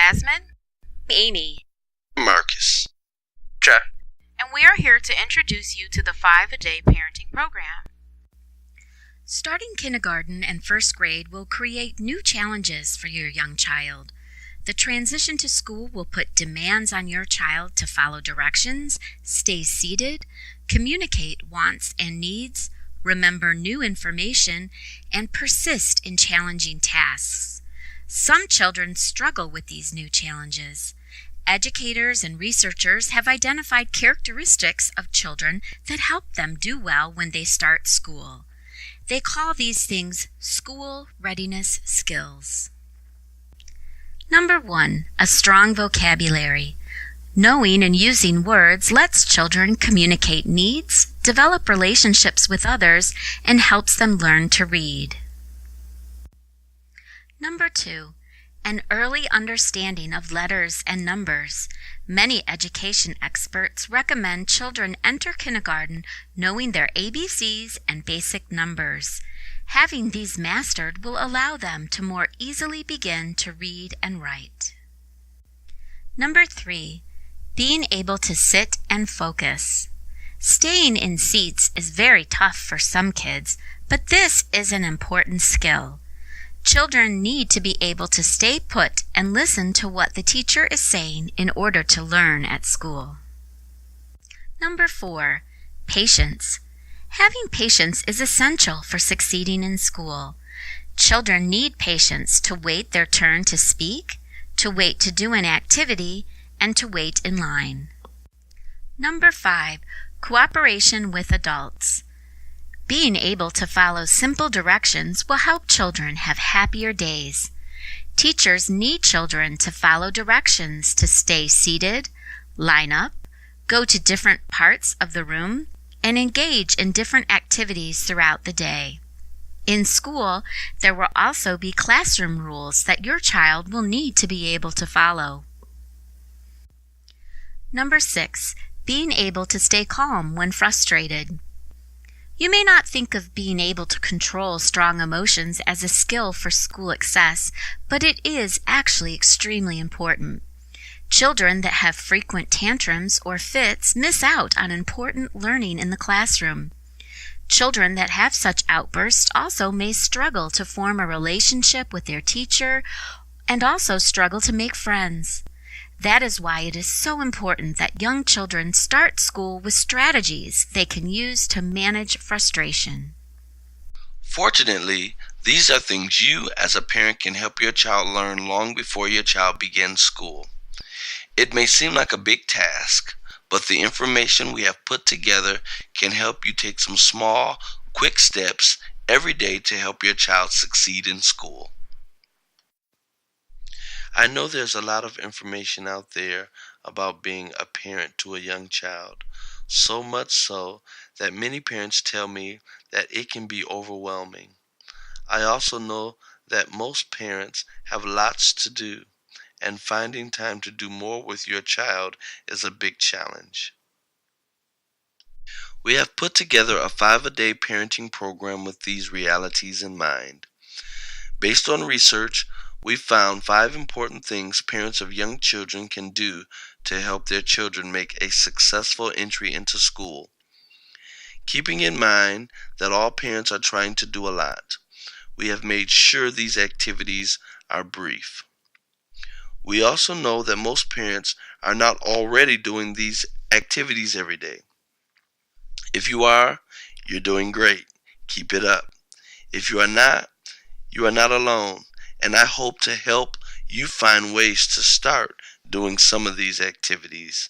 Jasmine, Amy, Marcus, Jeff. and we are here to introduce you to the 5-A-Day Parenting Program. Starting kindergarten and first grade will create new challenges for your young child. The transition to school will put demands on your child to follow directions, stay seated, communicate wants and needs, remember new information, and persist in challenging tasks. Some children struggle with these new challenges. Educators and researchers have identified characteristics of children that help them do well when they start school. They call these things school readiness skills. Number 1, a strong vocabulary. Knowing and using words lets children communicate needs, develop relationships with others, and helps them learn to read. Number 2, an early understanding of letters and numbers. Many education experts recommend children enter kindergarten knowing their ABCs and basic numbers. Having these mastered will allow them to more easily begin to read and write. Number 3, being able to sit and focus. Staying in seats is very tough for some kids, but this is an important skill. Children need to be able to stay put and listen to what the teacher is saying in order to learn at school. Number 4, patience. Having patience is essential for succeeding in school. Children need patience to wait their turn to speak, to wait to do an activity, and to wait in line. Number 5, cooperation with adults. Being able to follow simple directions will help children have happier days. Teachers need children to follow directions to stay seated, line up, go to different parts of the room, and engage in different activities throughout the day. In school, there will also be classroom rules that your child will need to be able to follow. Number 6, being able to stay calm when frustrated. You may not think of being able to control strong emotions as a skill for school success, but it is actually extremely important. Children that have frequent tantrums or fits miss out on important learning in the classroom. Children that have such outbursts also may struggle to form a relationship with their teacher and also struggle to make friends. That is why it is so important that young children start school with strategies they can use to manage frustration. Fortunately, these are things you as a parent can help your child learn long before your child begins school. It may seem like a big task, but the information we have put together can help you take some small, quick steps every day to help your child succeed in school. I know there's a lot of information out there about being a parent to a young child, so much so that many parents tell me that it can be overwhelming. I also know that most parents have lots to do, and finding time to do more with your child is a big challenge. We have put together a 5-a-day parenting program with these realities in mind. Based on research, we found 5 important things parents of young children can do to help their children make a successful entry into school. Keeping in mind that all parents are trying to do a lot, we have made sure these activities are brief. We also know that most parents are not already doing these activities every day. If you are, you're doing great. Keep it up. If you are not alone, and I hope to help you find ways to start doing some of these activities.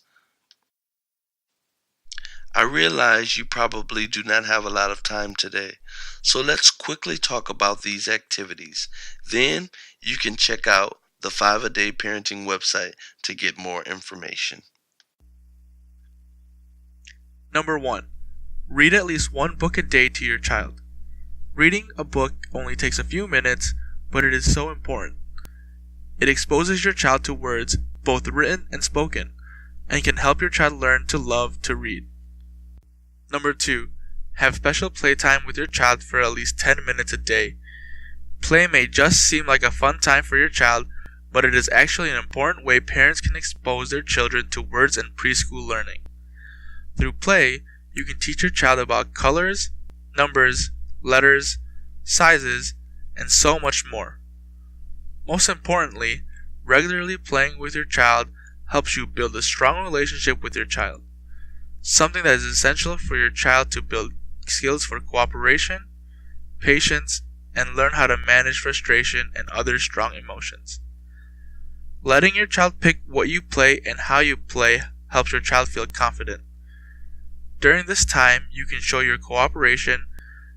I realize you probably do not have a lot of time today, so let's quickly talk about these activities. Then you can check out the 5-a-Day Parenting website to get more information. Number 1, read at least 1 book a day to your child. Reading a book only takes a few minutes, but it is so important. It exposes your child to words, both written and spoken, and can help your child learn to love to read. Number 2, have special playtime with your child for at least 10 minutes a day. Play may just seem like a fun time for your child, but it is actually an important way parents can expose their children to words and preschool learning. Through play, you can teach your child about colors, numbers, letters, sizes, and so much more. Most importantly, regularly playing with your child helps you build a strong relationship with your child, something that is essential for your child to build skills for cooperation, patience, and learn how to manage frustration and other strong emotions. Letting your child pick what you play and how you play helps your child feel confident. During this time, you can show your cooperation,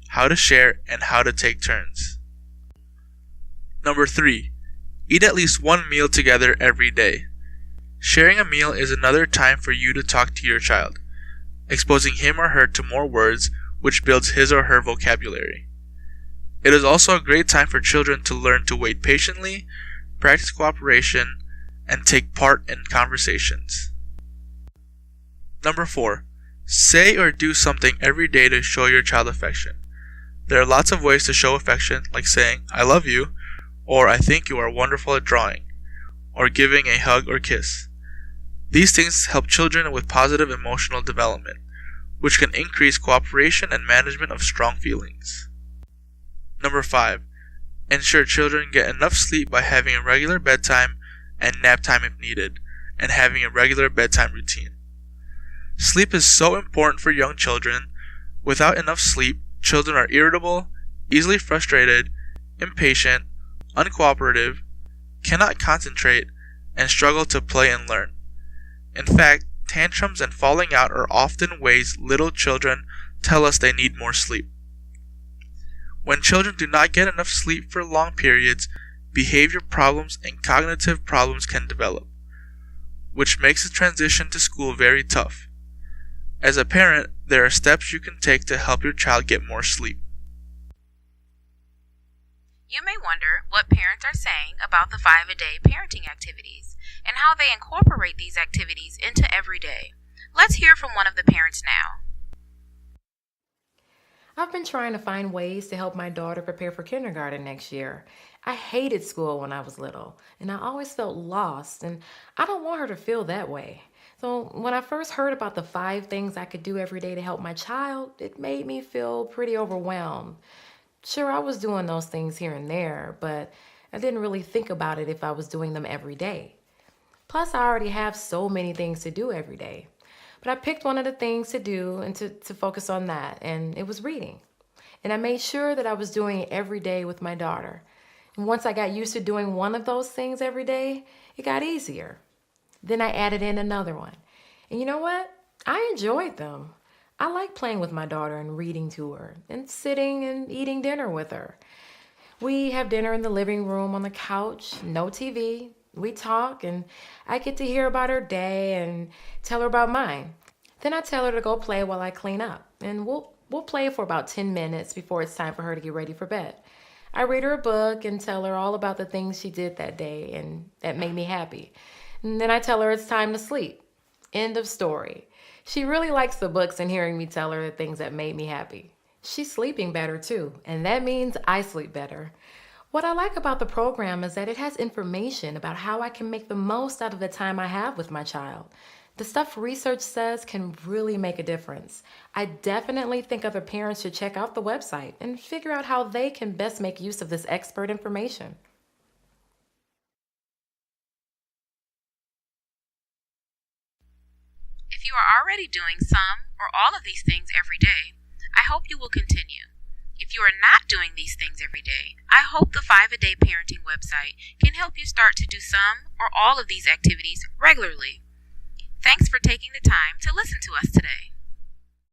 how to share, and how to take turns. Number 3. Eat at least one meal together every day. Sharing a meal is another time for you to talk to your child, exposing him or her to more words, which builds his or her vocabulary. It is also a great time for children to learn to wait patiently, practice cooperation, and take part in conversations. Number 4. Say or do something every day to show your child affection. There are lots of ways to show affection, like saying, "I love you," or "I think you are wonderful at drawing," or giving a hug or kiss. These things help children with positive emotional development, which can increase cooperation and management of strong feelings. Number 5. Ensure children get enough sleep by having a regular bedtime and nap time if needed, and having a regular bedtime routine. Sleep is so important for young children. Without enough sleep, children are irritable, easily frustrated, impatient, uncooperative, cannot concentrate, and struggle to play and learn. In fact, tantrums and falling out are often ways little children tell us they need more sleep. When children do not get enough sleep for long periods, behavior problems and cognitive problems can develop, which makes the transition to school very tough. As a parent, there are steps you can take to help your child get more sleep. You may wonder what parents are saying about the 5-a-day parenting activities and how they incorporate these activities into every day. Let's hear from one of the parents now. I've been trying to find ways to help my daughter prepare for kindergarten next year. I hated school when I was little, and I always felt lost, and I don't want her to feel that way. So when I first heard about the 5 things I could do every day to help my child, it made me feel pretty overwhelmed. Sure, I was doing those things here and there, but I didn't really think about it if I was doing them every day. Plus, I already have so many things to do every day. But I picked one of the things to do and to focus on that, and it was reading. And I made sure that I was doing it every day with my daughter. And once I got used to doing one of those things every day, it got easier. Then I added in another one. And you know what? I enjoyed them. I like playing with my daughter and reading to her and sitting and eating dinner with her. We have dinner in the living room on the couch, no TV. We talk and I get to hear about her day and tell her about mine. Then I tell her to go play while I clean up. And we'll play for about 10 minutes before it's time for her to get ready for bed. I read her a book and tell her all about the things she did that day and that made me happy. And then I tell her it's time to sleep. End of story. She really likes the books and hearing me tell her the things that made me happy. She's sleeping better too, and that means I sleep better. What I like about the program is that it has information about how I can make the most out of the time I have with my child. The stuff research says can really make a difference. I definitely think other parents should check out the website and figure out how they can best make use of this expert information. If you are already doing some or all of these things every day, I hope you will continue. If you are not doing these things every day, I hope the 5-a-day parenting website can help you start to do some or all of these activities regularly. Thanks for taking the time to listen to us today.